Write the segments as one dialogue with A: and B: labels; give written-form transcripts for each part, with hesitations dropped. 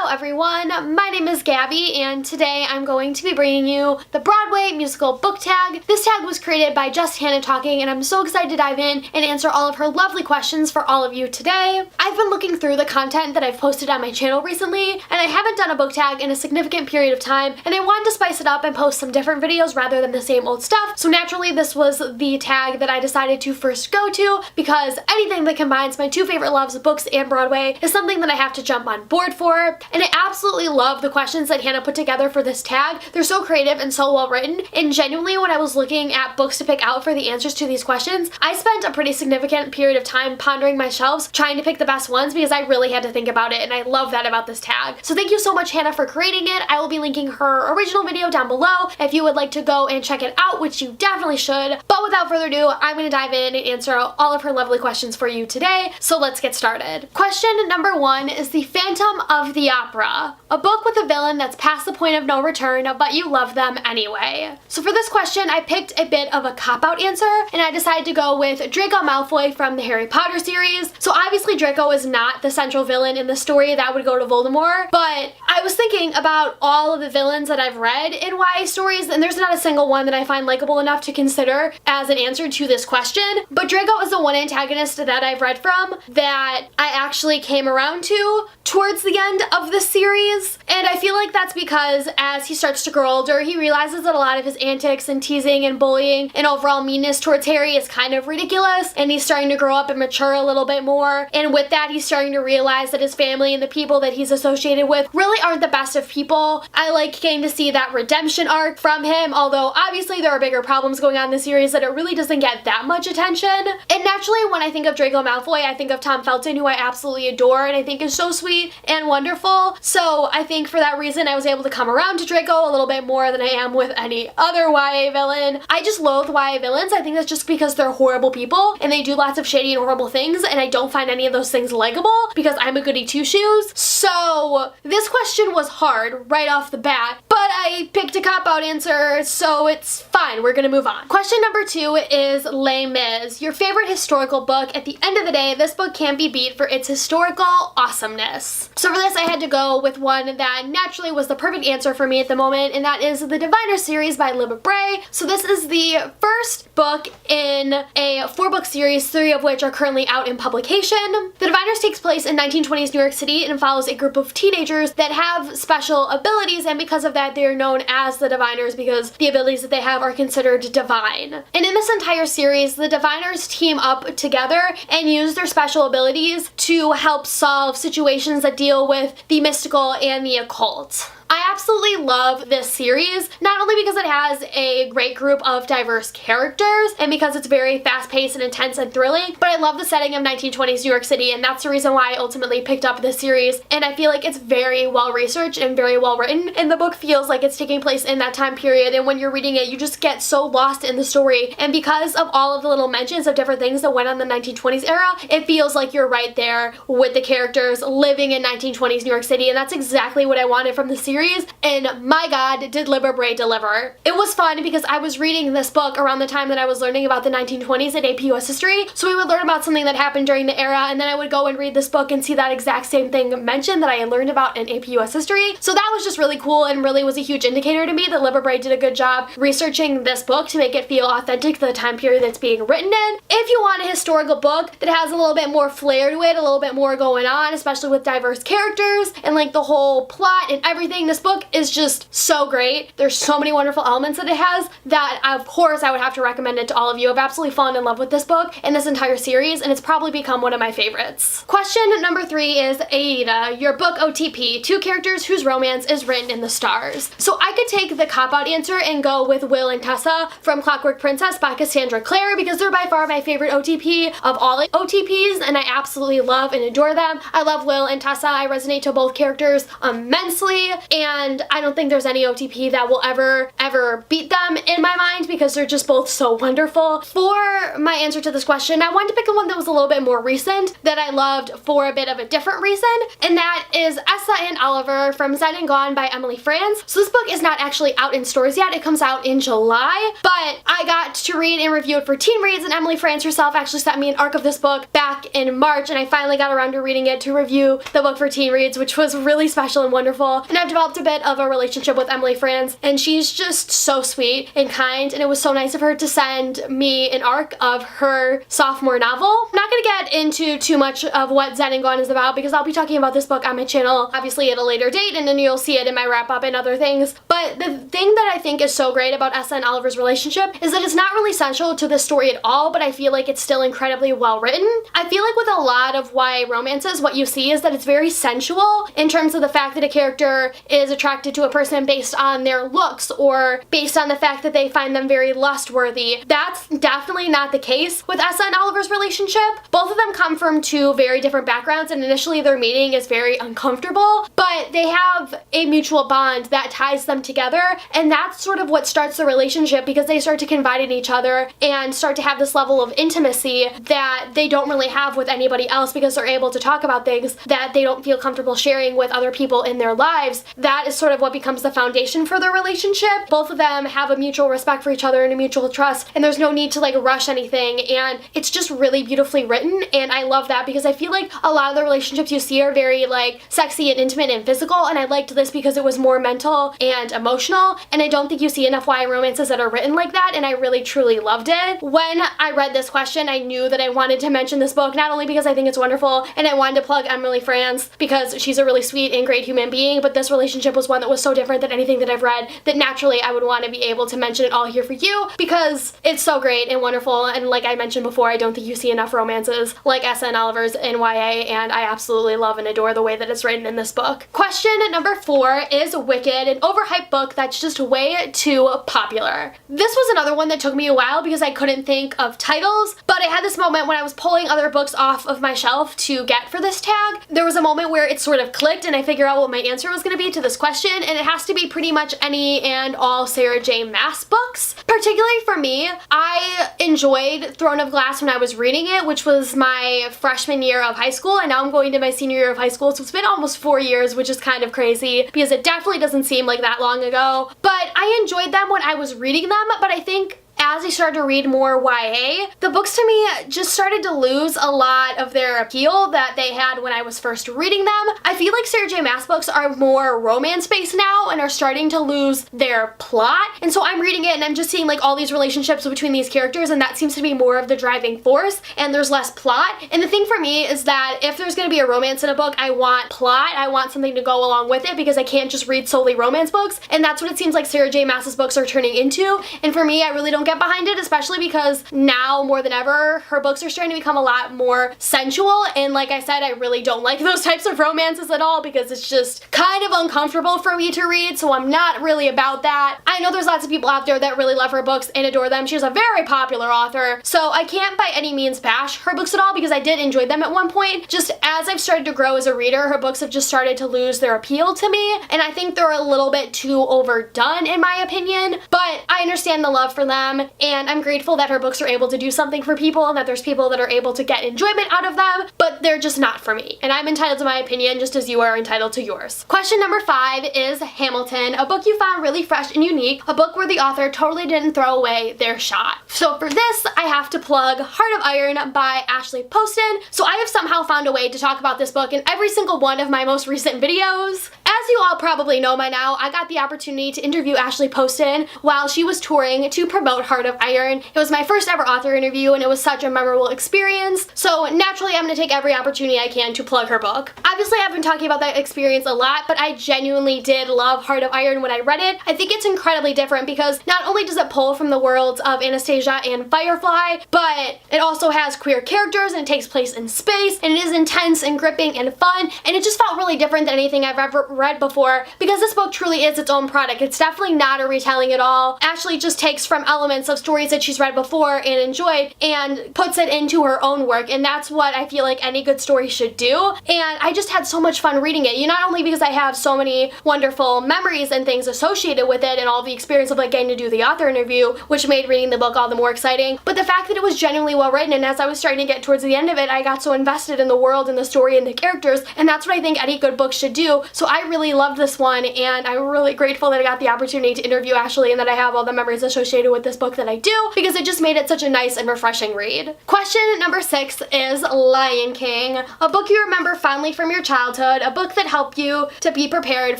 A: everyone, my name is Gabby and today I'm going to be bringing you the Broadway musical book tag. This tag was created by Just Hannah Talking and I'm so excited to dive in and answer all of her lovely questions for all of you today. I've been looking through the content that I've posted on my channel recently and I haven't done a book tag in a significant period of time and I wanted to spice it up and post some different videos rather than the same old stuff. So naturally this was the tag that I decided to first go to because anything that combines my two favorite loves, books and Broadway, is something that I have to jump on board for. And I absolutely love the questions that Hannah put together for this tag. They're so creative and so well written, and genuinely when I was looking at books to pick out for the answers to these questions, I spent a pretty significant period of time pondering my shelves trying to pick the best ones because I really had to think about it, and I love that about this tag. So thank you so much, Hannah, for creating it. I will be linking her original video down below if you would like to go and check it out, which you definitely should. But without further ado, I'm going to dive in and answer all of her lovely questions for you today, so let's get started. Question number 1 is The Phantom of the Opera, a book with a villain that's past the point of no return, but you love them anyway. So for this question, I picked a bit of a cop-out answer, and I decided to go with Draco Malfoy from the Harry Potter series. So obviously Draco is not the central villain in the story, that would go to Voldemort, but I was thinking about all of the villains that I've read in YA stories, and there's not a single one that I find likable enough to consider as an answer to this question. But Draco is the one antagonist that I've read from that I actually came around to towards the end of the series, and I feel like that's because as he starts to grow older, he realizes that a lot of his antics and teasing and bullying and overall meanness towards Harry is kind of ridiculous, and he's starting to grow up and mature a little bit more, and with that he's starting to realize that his family and the people that he's associated with really aren't the best of people. I like getting to see that redemption arc from him, although obviously there are bigger problems going on in the series that it really doesn't get that much attention. And naturally when I think of Draco Malfoy, I think of Tom Felton, who I absolutely adore and I think is so sweet and wonderful. So I think for that reason I was able to come around to Draco a little bit more than I am with any other YA villain. I just loathe YA villains. I think that's just because they're horrible people and they do lots of shady and horrible things, and I don't find any of those things likable because I'm a goody two-shoes. So this question was hard right off the bat, but I picked a cop-out answer, so it's fine. We're gonna move on. Question number 2 is Les Mis, your favorite historical book. At the end of the day, this book can't be beat for its historical awesomeness. So for this I had to go with one that naturally was the perfect answer for me at the moment, and that is the Diviner series by Libba Bray. So this is the first book in a 4-book series, 3 of which are currently out in publication. The Diviners takes place in 1920s New York City and follows a group of teenagers that have special abilities, and because of that they are known as the Diviners because the abilities that they have are considered divine. And in this entire series, the Diviners team up together and use their special abilities to help solve situations that deal with the mystical and the occult. I absolutely love this series, not only because it has a great group of diverse characters and because it's very fast-paced and intense and thrilling, but I love the setting of 1920s New York City, and that's the reason why I ultimately picked up this series, and I feel like it's very well researched and very well written, and the book feels like it's taking place in that time period, and when you're reading it you just get so lost in the story, and because of all of the little mentions of different things that went on in the 1920s era, it feels like you're right there with the characters living in 1920s New York City, and that's exactly what I wanted from the series. And my god, did Libba Bray deliver. It was fun because I was reading this book around the time that I was learning about the 1920s in AP US History, so we would learn about something that happened during the era and then I would go and read this book and see that exact same thing mentioned that I had learned about in AP US History. So that was just really cool and really was a huge indicator to me that Libba Bray did a good job researching this book to make it feel authentic to the time period that's being written in. If you want a historical book that has a little bit more flair to it, a little bit more going on, especially with diverse characters and like the whole plot and everything, this book is just so great. There's so many wonderful elements that it has that of course I would have to recommend it to all of you. I've absolutely fallen in love with this book and this entire series, and it's probably become one of my favorites. Question number 3 is Aida, your book OTP, 2 characters whose romance is written in the stars. So I could take the cop-out answer and go with Will and Tessa from Clockwork Princess by Cassandra Clare because they're by far my favorite OTP of all OTPs, and I absolutely love and adore them. I love Will and Tessa. I resonate to both characters immensely, and and I don't think there's any OTP that will ever beat them in my mind because they're just both so wonderful. For my answer to this question, I wanted to pick one that was a little bit more recent that I loved for a bit of a different reason, and that is Essa and Oliver from Zed and Gone by Emily Franz. So this book is not actually out in stores yet. It comes out in July, but I got to read and review it for Teen Reads, and Emily Franz herself actually sent me an arc of this book back in March, and I finally got around to reading it to review the book for Teen Reads, which was really special and wonderful. And I've developed a bit of a relationship with Emily Franz, and she's just so sweet and kind, and it was so nice of her to send me an arc of her sophomore novel. I'm not gonna get into too much of what Zed and Gone is about because I'll be talking about this book on my channel obviously at a later date, and then you'll see it in my wrap up and other things. But the thing that I think is so great about Essa and Oliver's relationship is that it's not really central to the story at all, but I feel like it's still incredibly well written. I feel like with a lot of YA romances, what you see is that it's very sensual in terms of the fact that a character is attracted to a person based on their looks or based on the fact that they find them very lustworthy. That's definitely not the case with Essa and Oliver's relationship. Both of them come from two very different backgrounds, and initially their meeting is very uncomfortable, but they have a mutual bond that ties them together, and that's sort of what starts the relationship because they start to confide in each other and start to have this level of intimacy that they don't really have with anybody else because they're able to talk about things that they don't feel comfortable sharing with other people in their lives. That is sort of what becomes the foundation for their relationship. Both of them have a mutual respect for each other and a mutual trust, and there's no need to like rush anything, and it's just really beautifully written, and I love that because I feel like a lot of the relationships you see are very like sexy and intimate and physical, and I liked this because it was more mental and emotional, and I don't think you see enough YA romances that are written like that, and I really truly loved it. When I read this question, I knew that I wanted to mention this book, not only because I think it's wonderful and I wanted to plug Emily Franz because she's a really sweet and great human being, but this relationship was one that was so different than anything that I've read that naturally I would want to be able to mention it all here for you because it's so great and wonderful, and like I mentioned before, I don't think you see enough romances like Essa and Oliver's in YA, and I absolutely love and adore the way that it's written in this book. Question number 4 is Wicked, an overhyped book that's just way too popular. This was another one that took me a while because I couldn't think of titles, but I had this moment when I was pulling other books off of my shelf to get for this tag. There was a moment where it sort of clicked and I figured out what my answer was going to be to this question, and it has to be pretty much any and all Sarah J. Maas books. Particularly for me, I enjoyed Throne of Glass when I was reading it, which was my freshman year of high school, and now I'm going to my senior year of high school, so it's been almost 4 years, which is kind of crazy because it definitely doesn't seem like that long ago. But I enjoyed them when I was reading them, but I think as I started to read more YA, the books to me just started to lose a lot of their appeal that they had when I was first reading them. I feel like Sarah J. Maas books are more romance-based now and are starting to lose their plot, and so I'm reading it and I'm just seeing like all these relationships between these characters, and that seems to be more of the driving force, and there's less plot. And the thing for me is that if there's gonna be a romance in a book, I want plot, I want something to go along with it because I can't just read solely romance books, and that's what it seems like Sarah J. Maas's books are turning into, and for me, I really don't get behind it, especially because now more than ever her books are starting to become a lot more sensual, and like I said, I really don't like those types of romances at all because it's just kind of uncomfortable for me to read, so I'm not really about that. I know there's lots of people out there that really love her books and adore them. She's a very popular author, so I can't by any means bash her books at all because I did enjoy them at one point. Just as I've started to grow as a reader, her books have just started to lose their appeal to me, and I think they're a little bit too overdone in my opinion, but I understand the love for them, and I'm grateful that her books are able to do something for people and that there's people that are able to get enjoyment out of them, but they're just not for me. And I'm entitled to my opinion just as you are entitled to yours. Question number 5 is Hamilton, a book you found really fresh and unique, a book where the author totally didn't throw away their shot. So for this, I have to plug Heart of Iron by Ashley Poston. So I have somehow found a way to talk about this book in every single one of my most recent videos. As you all probably know by now, I got the opportunity to interview Ashley Poston while she was touring to promote Heart of Iron. It was my first ever author interview and it was such a memorable experience, so naturally I'm going to take every opportunity I can to plug her book. Obviously I've been talking about that experience a lot, but I genuinely did love Heart of Iron when I read it. I think it's incredibly different because not only does it pull from the worlds of Anastasia and Firefly, but it also has queer characters and it takes place in space, and it is intense and gripping and fun, and it just felt really different than anything I've ever read before, because this book truly is its own product. It's definitely not a retelling at all. Ashley just takes from elements of stories that she's read before and enjoyed and puts it into her own work, and that's what I feel like any good story should do. And I just had so much fun reading it. Not only because I have so many wonderful memories and things associated with it and all the experience of like getting to do the author interview, which made reading the book all the more exciting, but the fact that it was genuinely well written, and as I was starting to get towards the end of it, I got so invested in the world and the story and the characters, and that's what I think any good book should do. So I really loved this one, and I'm really grateful that I got the opportunity to interview Ashley and that I have all the memories associated with this book that I do, because it just made it such a nice and refreshing read. Question number 6 is Lion King, a book you remember fondly from your childhood, a book that helped you to be prepared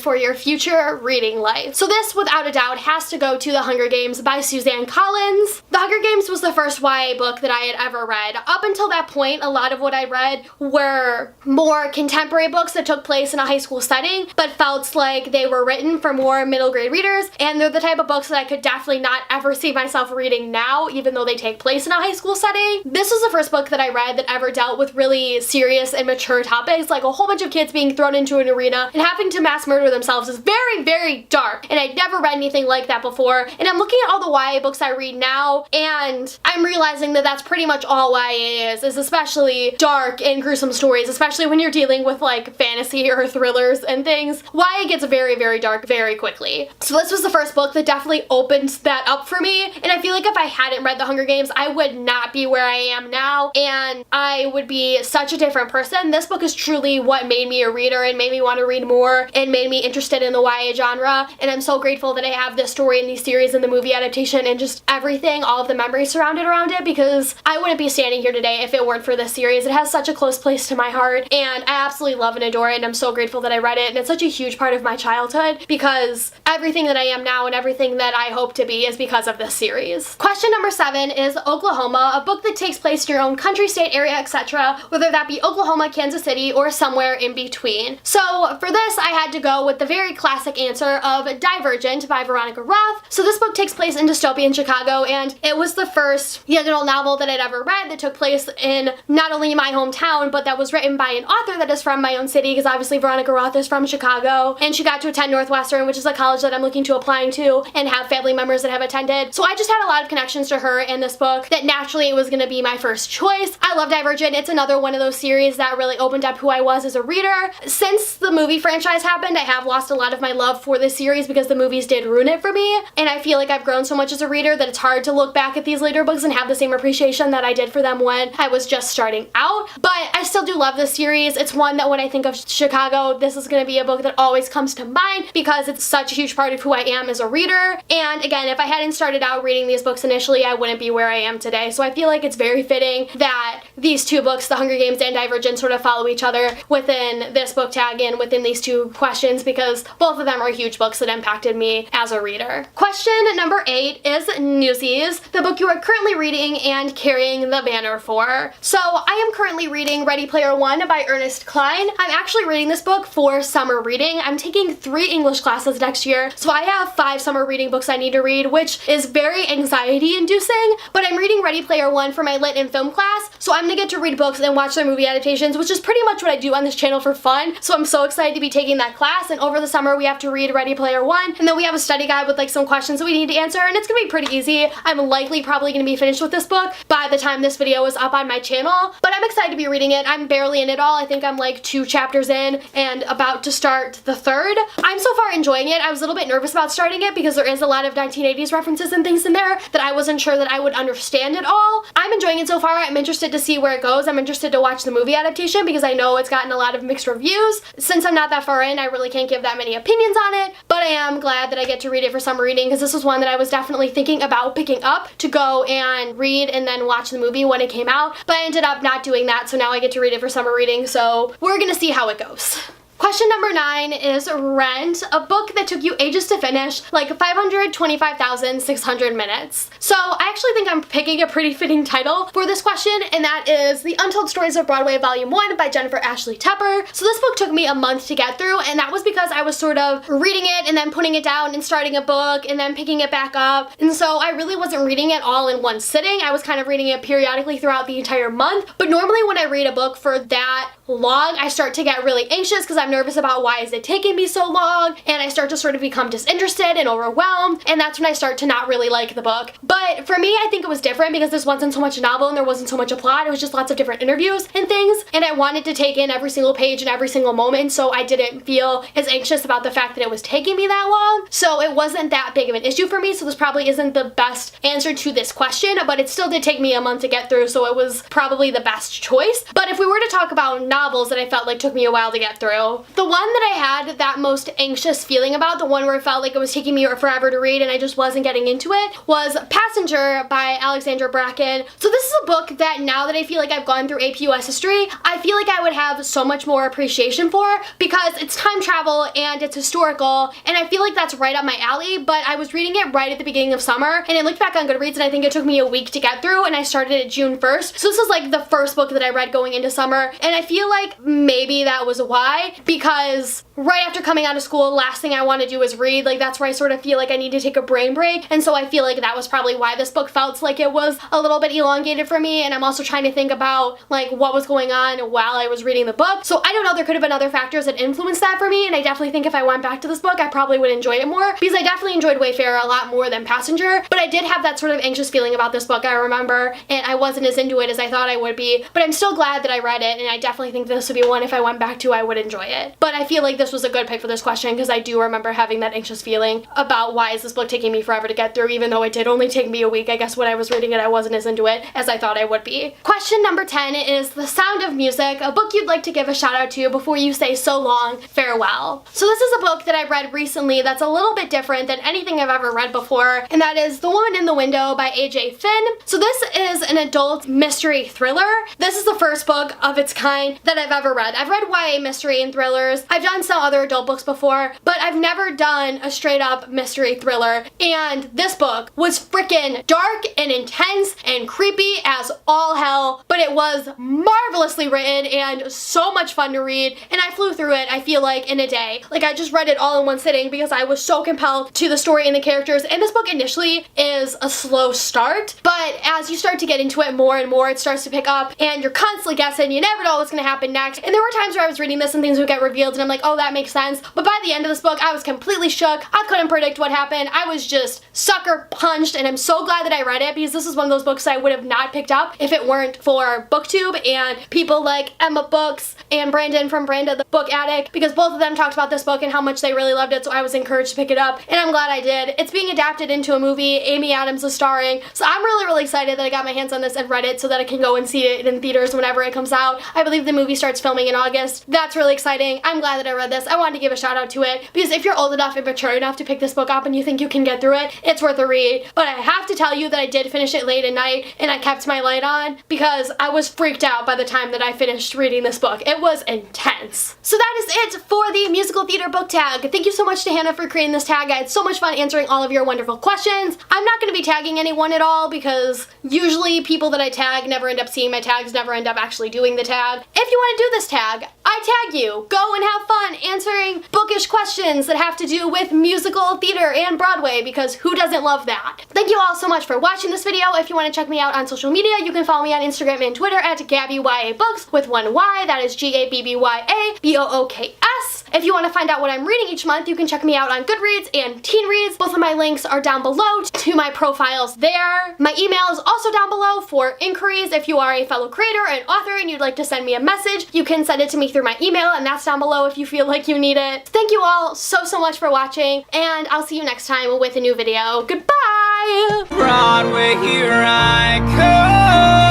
A: for your future reading life. So this, without a doubt, has to go to The Hunger Games by Suzanne Collins. The Hunger Games was the first YA book that I had ever read. Up until that point, a lot of what I read were more contemporary books that took place in a high school setting, but felt like they were written for more middle grade readers, and they're the type of books that I could definitely not ever see myself reading now, even though they take place in a high school setting. This was the first book that I read that ever dealt with really serious and mature topics, like a whole bunch of kids being thrown into an arena and having to mass murder themselves is very, very dark, and I'd never read anything like that before. And I'm looking at all the YA books I read now, and I'm realizing that that's pretty much all YA is especially dark and gruesome stories, especially when you're dealing with like fantasy or thrillers and things. YA gets very, very dark very quickly. So this was the first book that definitely opened that up for me, and I feel like if I hadn't read The Hunger Games, I would not be where I am now, and I would be such a different person. This book is truly what made me a reader and made me want to read more and made me interested in the YA genre, and I'm so grateful that I have this story and these series and the movie adaptation and just everything, all of the memories surrounded around it, because I wouldn't be standing here today if it weren't for this series. It has such a close place to my heart, and I absolutely love and adore it, and I'm so grateful that I read it, and it's such a huge part of my childhood, because everything that I am now and everything that I hope to be is because of this series. Question number 7 is Oklahoma, a book that takes place in your own country, state, area, etc., whether that be Oklahoma, Kansas City, or somewhere in between. So for this, I had to go with the very classic answer of Divergent by Veronica Roth. So this book takes place in dystopian Chicago, and it was the first young adult novel that I'd ever read that took place in not only my hometown, but that was written by an author that is from my own city, because obviously Veronica Roth is from Chicago, and she got to attend Northwestern, which is a college that I'm looking to applying to, and have family members that have attended. So I just had a lot of connections to her in this book that naturally it was going to be my first choice. I love Divergent. It's another one of those series that really opened up who I was as a reader. Since the movie franchise happened, I have lost a lot of my love for this series because the movies did ruin it for me, and I feel like I've grown so much as a reader that it's hard to look back at these later books and have the same appreciation that I did for them when I was just starting out. But I still do love this series. It's one that when I think of Chicago, this is going to be a book that always comes to mind because it's such a huge part of who I am as a reader. And again, if I hadn't started out reading these books initially, I wouldn't be where I am today. So I feel like it's very fitting that these two books, The Hunger Games and Divergent, sort of follow each other within this book tag and within these two questions, because both of them are huge books that impacted me as a reader. Question number 8 is Newsies, the book you are currently reading and carrying the banner for. So I am currently reading Ready Player One by Ernest Cline. I'm actually reading this book for summer reading. I'm taking 3 English classes next year, so I have 5 summer reading books I need to read, which is very anxiety inducing, but I'm reading Ready Player One for my lit and film class, so I'm gonna get to read books and watch their movie adaptations, which is pretty much what I do on this channel for fun. So I'm so excited to be taking that class, and over the summer we have to read Ready Player One, and then we have a study guide with like some questions that we need to answer, and it's gonna be pretty easy. I'm likely probably gonna be finished with this book by the time this video is up on my channel, but I'm excited to be reading it. I'm barely in it all. I think I'm like 2 chapters in and about to start the 3rd. I'm so far enjoying it. I was a little bit nervous about starting it because there is a lot of 1980s references and things in there that I wasn't sure that I would understand at all. I'm enjoying it so far. I'm interested to see where it goes. I'm interested to watch the movie adaptation because I know it's gotten a lot of mixed reviews. Since I'm not that far in, I really can't give that many opinions on it, but I am glad that I get to read it for summer reading because this was one that I was definitely thinking about picking up to go and read and then watch the movie when it came out, but I ended up not doing that, so now I get to read it for summer reading, so we're gonna see how it goes. Question number 9 is Rent, a book that took you ages to finish, like 525,600 minutes. So I actually think I'm picking a pretty fitting title for this question, and that is The Untold Stories of Broadway Volume 1 by Jennifer Ashley Tepper. So this book took me a month to get through, and that was because I was sort of reading it and then putting it down and starting a book and then picking it back up. And so I really wasn't reading it all in one sitting. I was kind of reading it periodically throughout the entire month. But normally when I read a book for that long, I start to get really anxious because I'm got nervous about why is it taking me so long, and I start to sort of become disinterested and overwhelmed, and that's when I start to not really like the book. But for me, I think it was different because this wasn't so much a novel and there wasn't so much a plot. It was just lots of different interviews and things, and I wanted to take in every single page and every single moment, so I didn't feel as anxious about the fact that it was taking me that long. So it wasn't that big of an issue for me, so this probably isn't the best answer to this question, but it still did take me a month to get through, so it was probably the best choice. But if we were to talk about novels that I felt like took me a while to get through, the one that I had that most anxious feeling about, the one where it felt like it was taking me forever to read and I just wasn't getting into it, was Passenger by Alexandra Bracken. So this is a book that now that I feel like I've gone through AP US history, I feel like I would have so much more appreciation for, because it's time travel and it's historical, and I feel like that's right up my alley. But I was reading it right at the beginning of summer, and I looked back on Goodreads and I think it took me a week to get through, and I started it June 1st. So this is like the first book that I read going into summer, and I feel like maybe that was why, because right after coming out of school, last thing I want to do is read. Like, that's where I sort of feel like I need to take a brain break, and so I feel like that was probably why this book felt like it was a little bit elongated for me. And I'm also trying to think about like what was going on while I was reading the book, so I don't know, there could have been other factors that influenced that for me, and I definitely think if I went back to this book I probably would enjoy it more, because I definitely enjoyed Wayfarer a lot more than Passenger. But I did have that sort of anxious feeling about this book, I remember, and I wasn't as into it as I thought I would be, but I'm still glad that I read it, and I definitely think this would be one if I went back to I would enjoy it. But I feel like this was a good pick for this question because I do remember having that anxious feeling about why is this book taking me forever to get through, even though it did only take me a week. I guess when I was reading it I wasn't as into it as I thought I would be. Question number 10 is The Sound of Music, a book you'd like to give a shout out to before you say so long, farewell. So this is a book that I read recently that's a little bit different than anything I've ever read before, and that is The Woman in the Window by A.J. Finn. So this is an adult mystery thriller. This is the first book of its kind that I've ever read. I've read YA mystery and thrillers. I've done some other adult books before, but I've never done a straight up mystery thriller, and this book was freaking dark and intense and creepy as all hell, but it was marvelously written and so much fun to read, and I flew through it, I feel like, in a day. Like, I just read it all in one sitting because I was so compelled to the story and the characters. And this book initially is a slow start, but as you start to get into it more and more, it starts to pick up, and you're constantly guessing. You never know what's gonna happen next. And there were times where I was reading this and things would get revealed and I'm like, oh, that makes sense. But by the end of this book, I was completely shook. I couldn't predict what happened. I was just sucker punched, and I'm so glad that I read it because this is one of those books I would have not picked up if it weren't for BookTube and people like Emma Books and Brandon from Branda the Book Addict, because both of them talked about this book and how much they really loved it, so I was encouraged to pick it up, and I'm glad I did. It's being adapted into a movie. Amy Adams is starring, so I'm really excited that I got my hands on this and read it so that I can go and see it in theaters whenever it comes out. I believe the movie starts filming in August. That's really exciting. I'm glad that I read this. I wanted to give a shout out to it because if you're old enough and mature enough to pick this book up and you think you can get through it, it's worth a read. But I have to tell you that I did finish it late at night and I kept my light on because I was freaked out by the time that I finished reading this book. It was intense. So that is it for the musical theater book tag. Thank you so much to Hannah for creating this tag. I had so much fun answering all of your wonderful questions. I'm not going to be tagging anyone at all because usually people that I tag never end up seeing my tags, never end up actually doing the tag. If you want to do this tag, I tag you. Go and have fun answering bookish questions that have to do with musical theater and Broadway, because who doesn't love that? Thank you all so much for watching this video. If you want to check me out on social media, you can follow me on Instagram and Twitter at GabbyYABooks with one Y. That is GABBYABOOKS. If you want to find out what I'm reading each month, you can check me out on Goodreads and Teen Reads. Both of my links are down below to my profiles there. My email is also down below for inquiries. If you are a fellow creator and author and you'd like to send me a message, you can send it to me through my email, and that's down below if you feel like you need it. Thank you all so much for watching, and I'll see you next time with a new video. Goodbye!
B: Broadway, here I come.